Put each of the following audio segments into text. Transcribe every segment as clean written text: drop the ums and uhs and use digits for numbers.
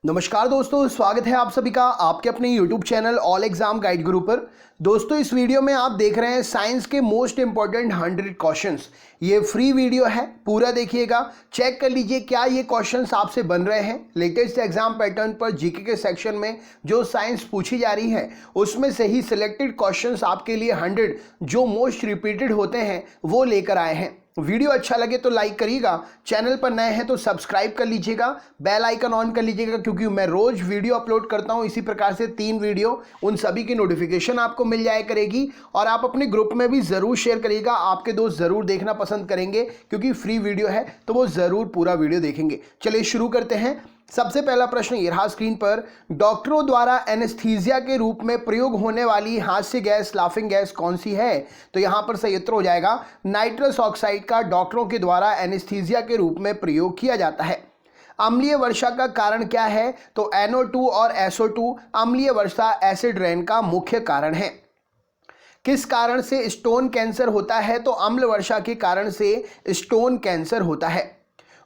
नमस्कार दोस्तों, स्वागत है आप सभी का आपके अपने YouTube channel all exam guide गुरु पर। दोस्तों, इस वीडियो में आप देख रहे हैं साइंस के मोस्ट इंपॉर्टेंट 100 क्वेश्चंस। ये फ्री वीडियो है, पूरा देखिएगा, चेक कर लीजिए क्या ये क्वेश्चंस आपसे बन रहे हैं। लेटेस्ट एग्जाम पैटर्न पर जीके के सेक्शन में जो साइंस पूछी जा रही है उसमें से ही सिलेक्टेड क्वेश्चंस आपके लिए 100 जो मोस्ट रिपीटेड होते हैं वो लेकर आए हैं। वीडियो अच्छा लगे तो लाइक करिएगा, चैनल पर नए हैं तो सब्सक्राइब कर लीजिएगा, बेल आइकन ऑन कर लीजिएगा, क्योंकि मैं रोज वीडियो अपलोड करता हूं इसी प्रकार से 3 वीडियो, उन सभी की नोटिफिकेशन आपको मिल जाया करेगी। और आप अपने ग्रुप में भी जरूर शेयर करिएगा, आपके दोस्त जरूर देखना पसंद करेंगे क्योंकि फ्री वीडियो है तो वो जरूर पूरा वीडियो देखेंगे। चलिए शुरू करते हैं। सबसे पहला प्रश्न ये रहा स्क्रीन पर, डॉक्टरों द्वारा एनेस्थीसिया के रूप में प्रयोग होने वाली हास्य गैस लाफिंग गैस कौन सी है? तो यहां पर सही उत्तर हो जाएगा नाइट्रस ऑक्साइड का डॉक्टरों के द्वारा एनेस्थीसिया के रूप में प्रयोग किया जाता है। अम्लीय वर्षा का कारण क्या है? तो NO2 और SO2 अम्लीय वर्षा एसिड रेन का मुख्य कारण है। किस कारण से स्टोन कैंसर होता है? तो अम्ल वर्षा के कारण से स्टोन कैंसर होता है।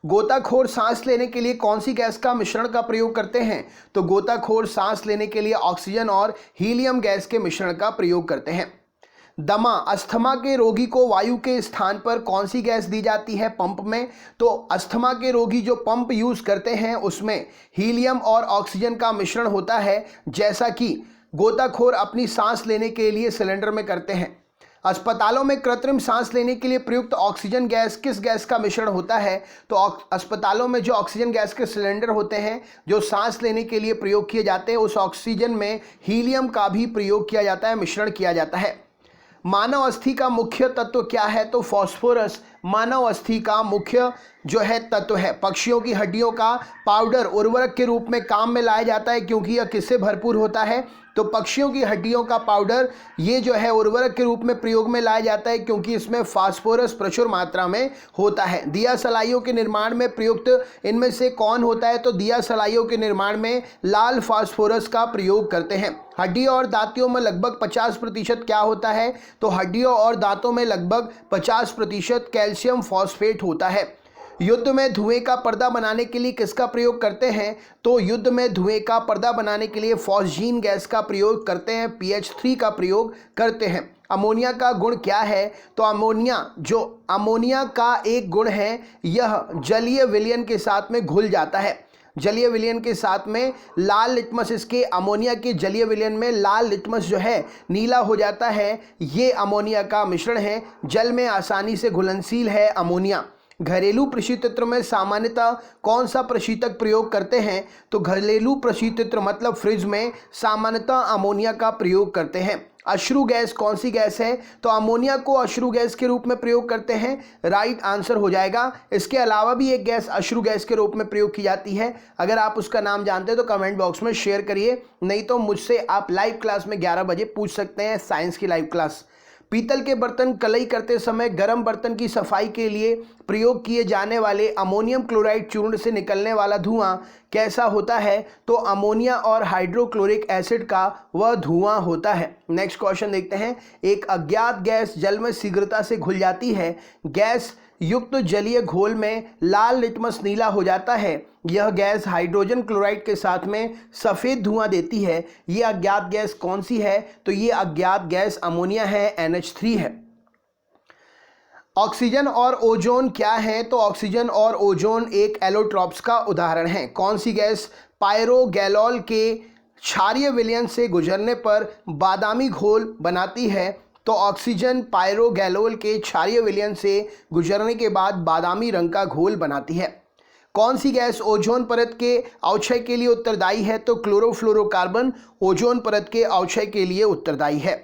गोताखोर सांस लेने के लिए कौन सी गैस का मिश्रण का प्रयोग करते हैं? तो गोताखोर सांस लेने के लिए ऑक्सीजन और हीलियम गैस के मिश्रण का प्रयोग करते हैं। दमा अस्थमा के रोगी को वायु के स्थान पर कौन सी गैस दी जाती है पंप में? तो अस्थमा के रोगी जो पंप यूज करते हैं उसमें हीलियम और ऑक्सीजन का मिश्रण होता है, जैसा कि गोताखोर अपनी सांस लेने के लिए सिलेंडर में करते हैं। अस्पतालों में कृत्रिम सांस लेने के लिए प्रयुक्त ऑक्सीजन गैस किस गैस का मिश्रण होता है? तो अस्पतालों में जो ऑक्सीजन गैस के सिलेंडर होते हैं जो सांस लेने के लिए प्रयोग किए जाते हैं, उस ऑक्सीजन में हीलियम का भी प्रयोग किया जाता है, मिश्रण किया जाता है। मानव अस्थि का मुख्य तत्व क्या है? तो फास्फोरस मानव अस्थि का मुख्य जो है तत्व है। पक्षियों की हड्डियों का पाउडर उर्वरक के रूप में काम में लाया जाता है, क्योंकि यह किससे भरपूर होता है? तो पक्षियों की हड्डियों का पाउडर ये जो है उर्वरक के रूप में प्रयोग में लाया जाता है, क्योंकि इसमें फास्फोरस प्रचुर मात्रा में होता है। दिया सलाइयों के निर्माण में प्रयुक्त इनमें से कौन होता है? तो दिया सलाइयों के निर्माण में लाल फास्फोरस का प्रयोग करते हैं। हड्डियों और दांतों में लगभग 50% क्या होता है? तो हड्डियों और दांतों में लगभग 50% कैल्शियम फॉस्फेट होता है। युद्ध में धुएं का पर्दा बनाने के लिए किसका प्रयोग करते हैं? तो युद्ध में धुएं का पर्दा बनाने के लिए फॉस्जीन गैस का प्रयोग करते हैं, PH3 का प्रयोग करते हैं। अमोनिया का गुण क्या है? तो अमोनिया का एक गुण है, यह जलीय विलयन के साथ में घुल जाता है। जलीय विलयन के साथ में लाल लिटमस, इसके अमोनिया के जलीय विलयन में लाल लिटमस जो है नीला हो जाता है, ये अमोनिया का मिश्रण है। जल में आसानी से घुलनशील है अमोनिया। घरेलू प्रशीतत्र में सामान्यतः कौन सा प्रशीतक प्रयोग करते हैं? तो घरेलू प्रशीतत्र मतलब फ्रिज में सामान्यतः अमोनिया का प्रयोग करते हैं। अश्रु गैस कौन सी गैस है? तो अमोनिया को अश्रु गैस के रूप में प्रयोग करते हैं, राइट आंसर हो जाएगा। इसके अलावा भी एक गैस अश्रु गैस के रूप में प्रयोग की जाती है, अगर आप उसका नाम जानते हैं तो कमेंट बॉक्स में शेयर करिए, नहीं तो मुझसे आप लाइव क्लास में 11 बजे पूछ सकते हैं, साइंस की लाइव क्लास। पीतल के बर्तन कलई करते समय गर्म बर्तन की सफाई के लिए प्रयोग किए जाने वाले अमोनियम क्लोराइड चूर्ण से निकलने वाला धुआं कैसा होता है? तो अमोनिया और हाइड्रोक्लोरिक एसिड का वह धुआं होता है। नेक्स्ट क्वेश्चन देखते हैं। एक अज्ञात गैस जल में शीघ्रता से घुल जाती है, गैस युक्त जलीय घोल में लाल लिटमस नीला हो जाता है, यह गैस हाइड्रोजन क्लोराइड के साथ में सफ़ेद धुआं देती है, ये अज्ञात गैस कौन सी है? तो ये अज्ञात गैस अमोनिया है, NH3 है। ऑक्सीजन और ओजोन क्या है? तो ऑक्सीजन और ओजोन एक एलोट्रॉप्स का उदाहरण है। कौन सी गैस पायरोगैलोल के क्षारीय विलयन से गुजरने पर बादामी घोल बनाती है? तो ऑक्सीजन पायरोगैलोल के क्षारीय विलयन से गुजरने के बाद बादामी रंग का घोल बनाती है। कौन सी गैस ओजोन परत के अवक्षय के लिए उत्तरदायी है? तो क्लोरोफ्लोरोकार्बन ओजोन परत के अवक्षय के लिए उत्तरदायी है।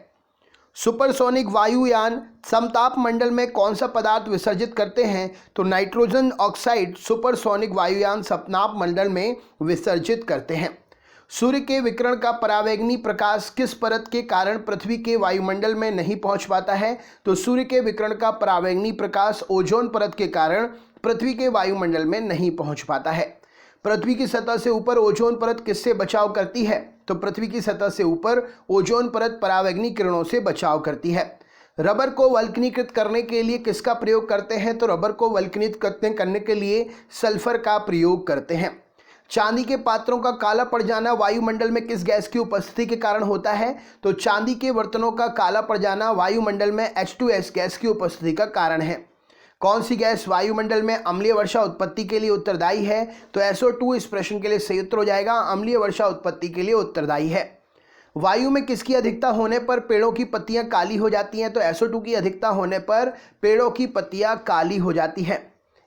सुपरसोनिक वायुयान समताप मंडल में कौन सा पदार्थ विसर्जित करते हैं? तो नाइट्रोजन ऑक्साइड सुपरसोनिक वायुयान समताप मंडल में विसर्जित करते हैं। सूर्य के विकिरण का परावैंगनी प्रकाश किस परत के कारण पृथ्वी के वायुमंडल में नहीं पहुंच पाता है? तो सूर्य के विकिरण का परावैंगनी प्रकाश ओजोन परत के कारण पृथ्वी के वायुमंडल में नहीं पहुंच पाता है। पृथ्वी की सतह से ऊपर ओजोन परत किससे बचाव करती है? तो पृथ्वी की सतह से ऊपर ओजोन परत परावैंगनी किरणों से बचाव करती है। रबर को वल्कनीकृत करने के लिए किसका प्रयोग करते हैं? तो रबर को वल्कनीकृत करने के लिए सल्फर का प्रयोग करते हैं। चांदी के पात्रों का काला पड़ जाना वायुमंडल में किस गैस की उपस्थिति के कारण होता है? तो चांदी के बर्तनों का काला पड़ जाना वायुमंडल में H2S गैस की उपस्थिति का कारण है। कौन सी गैस वायुमंडल में अम्लीय वर्षा उत्पत्ति के लिए उत्तरदायी है? तो SO2 इस प्रश्न के लिए सही उत्तर हो जाएगा, अम्लीय वर्षा उत्पत्ति के लिए उत्तरदायी है। वायु में किसकी अधिकता होने पर पेड़ों की पत्तियां काली हो जाती हैं? तो SO2 की अधिकता होने पर पेड़ों की पत्तियां काली हो जाती हैं।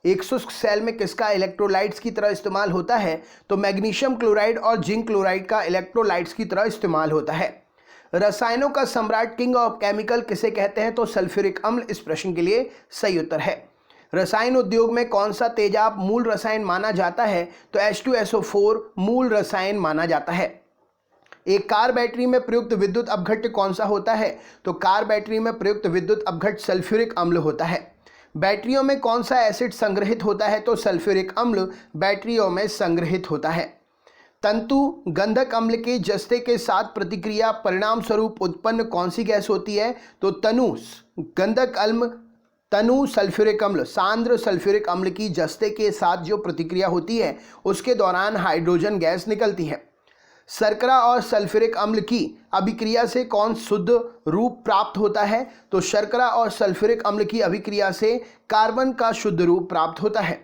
एक शुष्क सेल में किसका इलेक्ट्रोलाइट्स की तरह इस्तेमाल होता है? तो मैग्नीशियम क्लोराइड और जिंक क्लोराइड का इलेक्ट्रोलाइट्स की तरह इस्तेमाल होता है। रसायनों का सम्राट किंग ऑफ केमिकल किसे कहते हैं? तो सल्फ्यूरिक अम्ल इस प्रश्न के लिए सही उत्तर है। रसायन उद्योग में कौन सा तेजाब मूल रसायन माना जाता है? तो H2SO4 मूल रसायन माना जाता है। एक कार बैटरी में प्रयुक्त विद्युत अपघट्य कौन सा होता है? तो कार बैटरी में प्रयुक्त विद्युत अपघट्य सल्फ्यूरिक अम्ल होता है। बैटरियों में कौन सा एसिड संग्रहित होता है? तो सल्फ्यूरिक अम्ल बैटरियों में संग्रहित होता है। तंतु गंधक अम्ल के जस्ते के साथ प्रतिक्रिया परिणाम स्वरूप उत्पन्न कौन सी गैस होती है? तो तनु गंधक अम्ल तनु सल्फ्यूरिक अम्ल सांद्र सल्फ्यूरिक अम्ल की जस्ते के साथ जो प्रतिक्रिया होती है उसके दौरान हाइड्रोजन गैस निकलती है। शर्करा और सल्फ्यूरिक अम्ल की अभिक्रिया से कौन शुद्ध रूप प्राप्त होता है? तो शर्करा और सल्फ्यूरिक अम्ल की अभिक्रिया से कार्बन का शुद्ध रूप प्राप्त होता है।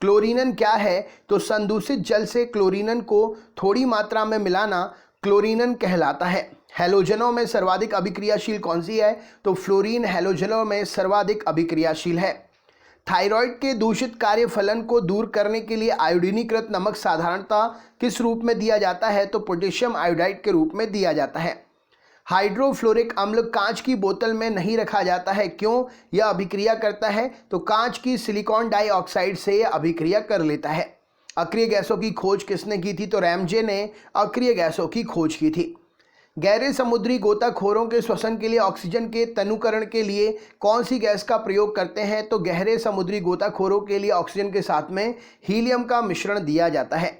क्लोरीनन क्या है? तो संदूषित जल से क्लोरीनन को थोड़ी मात्रा में मिलाना क्लोरीनन कहलाता है। हैलोजनों में सर्वाधिक अभिक्रियाशील कौन सी है? तो फ्लोरीन हैलोजनों में सर्वाधिक अभिक्रियाशील है। थायराइड के दूषित कार्यफलन को दूर करने के लिए आयोडीनीकृत नमक साधारणतः किस रूप में दिया जाता है? तो पोटेशियम आयोडाइड के रूप में दिया जाता है। हाइड्रोफ्लोरिक अम्ल कांच की बोतल में नहीं रखा जाता है, क्यों? यह अभिक्रिया करता है तो कांच की सिलिकॉन डाइऑक्साइड से यह अभिक्रिया कर लेता है। अक्रिय गैसों की खोज किसने की थी? तो रैमजे ने अक्रिय गैसों की खोज की थी। गहरे समुद्री गोताखोरों के श्वसन के लिए ऑक्सीजन के तनुकरण के लिए कौन सी गैस का प्रयोग करते हैं? तो गहरे समुद्री गोताखोरों के लिए ऑक्सीजन के साथ में हीलियम का मिश्रण दिया जाता है।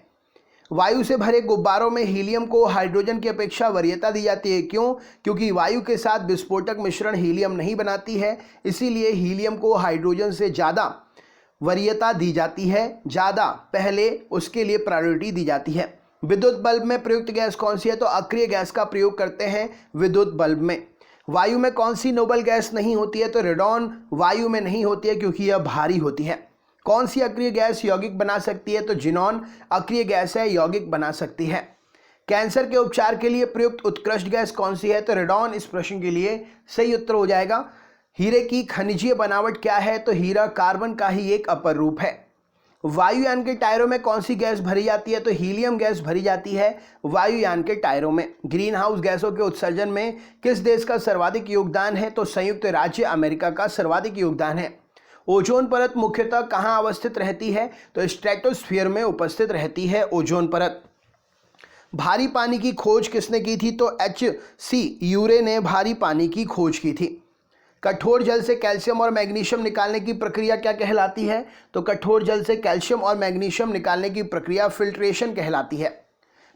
वायु से भरे गुब्बारों में हीलियम को हाइड्रोजन की अपेक्षा वरीयता दी जाती है, क्यों? क्योंकि वायु के साथ विस्फोटक मिश्रण हीलियम नहीं बनाती है, इसीलिए हीलियम को हाइड्रोजन से ज़्यादा वरीयता दी जाती है, ज़्यादा पहले उसके लिए प्रायोरिटी दी जाती है। विद्युत बल्ब में प्रयुक्त गैस कौन सी है? तो अक्रिय गैस का प्रयोग करते हैं विद्युत बल्ब में। वायु में कौन सी नोबल गैस नहीं होती है? तो रेडॉन वायु में नहीं होती है क्योंकि यह भारी होती है। कौन सी अक्रिय गैस यौगिक बना सकती है? तो जिनॉन अक्रिय गैस है, यौगिक बना सकती है। कैंसर के उपचार के लिए प्रयुक्त उत्कृष्ट गैस कौन सी है? तो रेडॉन इस प्रश्न के लिए सही उत्तर हो जाएगा। हीरे की खनिजीय बनावट क्या है? तो हीरा कार्बन का ही एक अपर रूप है। वायुयान के टायरों में कौन सी गैस भरी जाती है? तो हीलियम गैस भरी जाती है वायुयान के टायरों में। ग्रीन हाउस गैसों के उत्सर्जन में किस देश का सर्वाधिक योगदान है? तो संयुक्त राज्य अमेरिका का सर्वाधिक योगदान है। ओजोन परत मुख्यतः कहाँ अवस्थित रहती है? तो स्ट्रेटोस्फीयर में उपस्थित रहती है ओजोन परत। भारी पानी की खोज किसने की थी? तो H.C. यूरे ने भारी पानी की खोज की थी। कठोर जल से कैल्शियम और मैग्नीशियम निकालने की प्रक्रिया क्या कहलाती है? तो कठोर जल से कैल्शियम और मैग्नीशियम निकालने की प्रक्रिया फिल्ट्रेशन कहलाती है।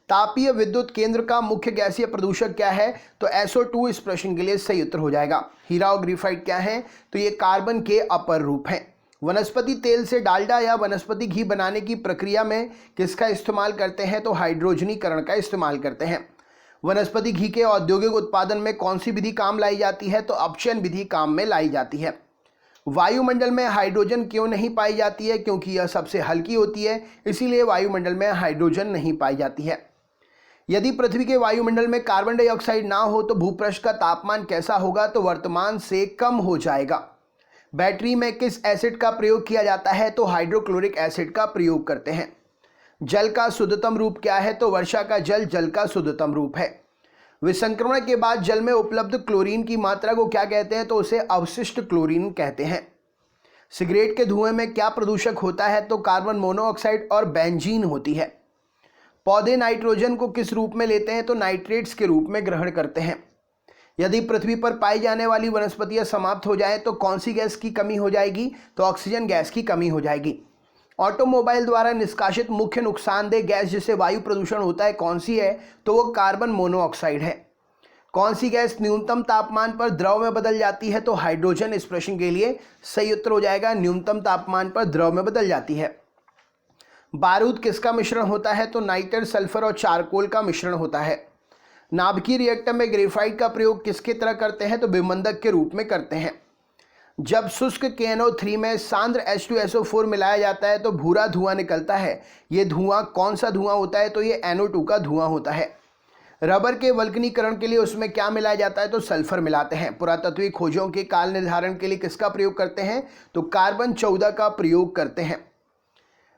तापीय विद्युत केंद्र का मुख्य गैसीय प्रदूषक क्या है? तो SO2 इस प्रश्न के लिए सही उत्तर हो जाएगा। हीरा और ग्रेफाइट क्या है? तो ये कार्बन के अपर रूप हैं। वनस्पति तेल से डालडा या वनस्पति घी बनाने की प्रक्रिया में किसका इस्तेमाल करते हैं? तो हाइड्रोजनीकरण का इस्तेमाल करते हैं। वनस्पति घी के औद्योगिक उत्पादन में कौन सी विधि काम लाई जाती है? तो अपचयन विधि काम में लाई जाती है। वायुमंडल में हाइड्रोजन क्यों नहीं पाई जाती है? क्योंकि यह सबसे हल्की होती है, इसीलिए वायुमंडल में हाइड्रोजन नहीं पाई जाती है। यदि पृथ्वी के वायुमंडल में कार्बन डाइऑक्साइड ना हो तो भूपृष्ठ का तापमान कैसा होगा? तो वर्तमान से कम हो जाएगा। बैटरी में किस एसिड का प्रयोग किया जाता है? तो हाइड्रोक्लोरिक एसिड का प्रयोग करते हैं। जल का शुद्धतम रूप क्या है? तो वर्षा का जल जल का शुद्धतम रूप है। विसंक्रमण के बाद जल में उपलब्ध क्लोरीन की मात्रा को क्या कहते हैं? तो उसे अवशिष्ट क्लोरीन कहते हैं। सिगरेट के धुएं में क्या प्रदूषक होता है? तो कार्बन मोनोऑक्साइड और बेंजीन होती है। पौधे नाइट्रोजन को किस रूप में लेते हैं? तो नाइट्रेट्स के रूप में ग्रहण करते हैं। यदि पृथ्वी पर पाई जाने वाली वनस्पतियां समाप्त हो जाएं तो कौन सी गैस की कमी हो जाएगी? तो ऑक्सीजन गैस की कमी हो जाएगी। ऑटोमोबाइल द्वारा निष्कासित मुख्य नुकसानदेह गैस जिससे वायु प्रदूषण होता है कौन सी है? तो वो कार्बन मोनोऑक्साइड है। कौन सी गैस न्यूनतम तापमान पर द्रव में बदल जाती है? तो हाइड्रोजन इस प्रश्न के लिए सही उत्तर हो जाएगा, न्यूनतम तापमान पर द्रव में बदल जाती है। बारूद किसका मिश्रण होता है? तो नाइट्रस, सल्फर और चारकोल का मिश्रण होता है। नाभिकीय रिएक्टर में ग्रेफाइट का प्रयोग किसके तरह करते हैं? तो विमंदक के रूप में करते हैं। जब शुष्क KNO3 में सांद्र H2SO4 मिलाया जाता है तो भूरा धुआं निकलता है। ये धुआं कौन सा धुआं होता है? तो ये NO2 का धुआं होता है। रबर के वल्कनीकरण के लिए उसमें क्या मिलाया जाता है? तो सल्फर मिलाते हैं। पुरातत्वीय खोजों के काल निर्धारण के लिए किसका प्रयोग करते हैं? तो कार्बन 14 का प्रयोग करते हैं।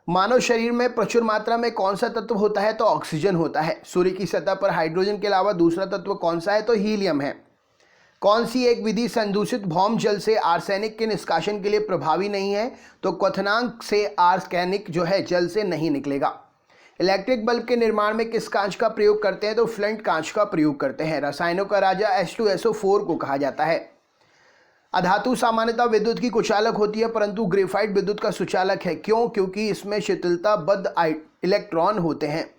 मानव शरीर में प्रचुर मात्रा में कौन सा तत्व होता है? तो ऑक्सीजन होता है। सूर्य की सतह पर हाइड्रोजन के अलावा दूसरा तत्व कौन सा है? तो हीलियम है। कौन सी एक विधि संदूषित भौम जल से आर्सेनिक के निष्कासन के लिए प्रभावी नहीं है? तो क्वथनांक से आर्सेनिक जो है जल से नहीं निकलेगा। इलेक्ट्रिक बल्ब के निर्माण में किस कांच का प्रयोग करते हैं? तो फ्लंट कांच का प्रयोग करते हैं। रसायनों का राजा H2SO4 को कहा जाता है। अधातु सामान्यतः विद्युत की कुचालक होती है, परंतु ग्रेफाइट विद्युत का सुचालक है। क्यों? क्योंकि इसमें शिथिलता बद्ध इलेक्ट्रॉन होते हैं।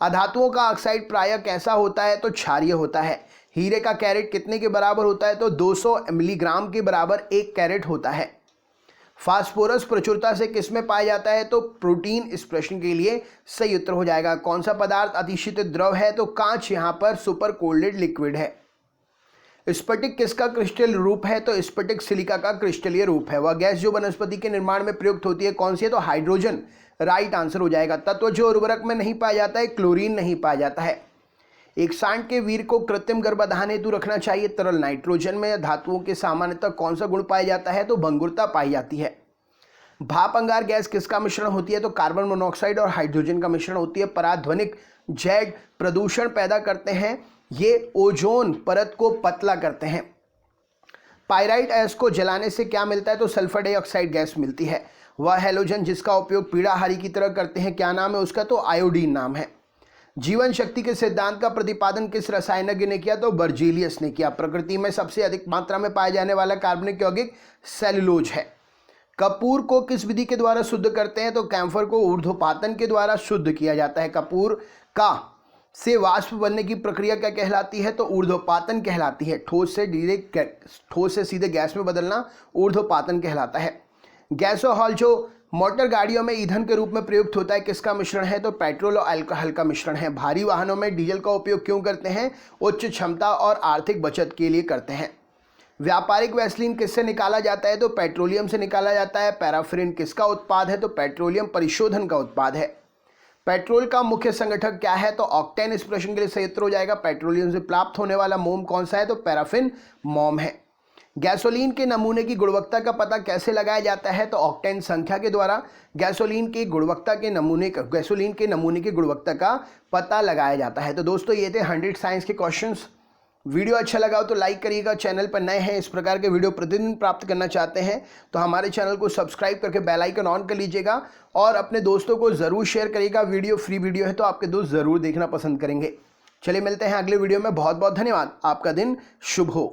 अधातुओं का ऑक्साइड प्रायः कैसा होता है? तो क्षारीय होता है। हीरे का कैरेट कितने के बराबर होता है? तो 200 मिलीग्राम के बराबर 1 कैरेट होता है। फास्फोरस प्रचुरता से किसमें पाया जाता है? तो प्रोटीन। इस प्रश्न के लिए सही उत्तर हो जाएगा। कौन सा पदार्थ अतिशीतित द्रव है? तो कांच यहाँ पर सुपर कोल्डेड लिक्विड है। स्फटिक किसका क्रिस्टल रूप है? तो स्फटिक सिलिका का क्रिस्टलीय रूप है। वह गैस जो वनस्पति के निर्माण में प्रयुक्त होती है कौन सी है? तो हाइड्रोजन। राइट आंसर हो जाएगा। तत्व जो उर्वरक में नहीं पाया जाता है, क्लोरीन नहीं पाया जाता है। एक सांड के वीर को कृत्रिम गर्भाधान हेतु रखना चाहिए तरल नाइट्रोजन में। धातुओं के सामान्यतः कौन सा गुण पाया जाता है? तो भंगुरता पाई जाती है। भाप अंगार गैस किसका मिश्रण होती है? तो कार्बन मोनोऑक्साइड और हाइड्रोजन का मिश्रण होती है। पराध्वनिक जेड प्रदूषण पैदा करते हैं। ये ओजोन परत को पतला करते हैं। पाइराइट गैस को जलाने से क्या मिलता है? तो सल्फर डाइऑक्साइड गैस मिलती है। वह हैलोजन जिसका उपयोग पीड़ाहारी की तरह करते हैं, क्या नाम है उसका? तो आयोडीन नाम है। जीवन शक्ति के सिद्धांत का प्रतिपादन किस रसायनज्ञ ने किया? तो बर्जीलियस ने किया। प्रकृति में सबसे अधिक मात्रा में पाए जाने वाला कार्बनिक यौगिक सेलुलोज है। कपूर को किस विधि के द्वारा शुद्ध करते हैं? तो कैम्फर को ऊर्ध्वपातन के द्वारा शुद्ध किया जाता है। कपूर का से वाष्प बनने की प्रक्रिया क्या कहलाती है? तो ऊर्ध्वपातन कहलाती है। ठोस से सीधे गैस में बदलना ऊर्ध्वपातन कहलाता है। गैसोहॉल जो मोटर गाड़ियों में ईंधन के रूप में प्रयुक्त होता है किसका मिश्रण है? तो पेट्रोल और अल्कोहल का मिश्रण है। भारी वाहनों में डीजल का उपयोग क्यों करते हैं? उच्च क्षमता और आर्थिक बचत के लिए करते हैं। व्यापारिक वैसलीन किससे निकाला जाता है? तो पेट्रोलियम से निकाला जाता है। पैराफिन किसका उत्पाद है? तो पेट्रोलियम परिशोधन का उत्पाद है। पेट्रोल का मुख्य संगठक क्या है? तो ऑक्टेन। इस प्रश्न के लिए सही उत्तर हो जाएगा। पेट्रोलियम से प्राप्त होने वाला मोम कौन सा है? तो पैराफिन मोम है। गैसोलीन के नमूने की गुणवत्ता का पता कैसे लगाया जाता है? तो ऑक्टेन संख्या के द्वारा गैसोलीन के नमूने की गुणवत्ता का पता लगाया जाता है। तो दोस्तों ये थे 100 साइंस के क्वेश्चंस। वीडियो अच्छा लगा हो तो लाइक करिएगा। चैनल पर नए हैं, इस प्रकार के वीडियो प्रतिदिन प्राप्त करना चाहते हैं तो हमारे चैनल को सब्सक्राइब करके बेल आइकन ऑन कर लीजिएगा और अपने दोस्तों को ज़रूर शेयर करिएगा। वीडियो फ्री वीडियो है तो आपके दोस्त ज़रूर देखना पसंद करेंगे। चलिए मिलते हैं अगले वीडियो में। बहुत बहुत धन्यवाद। आपका दिन शुभ हो।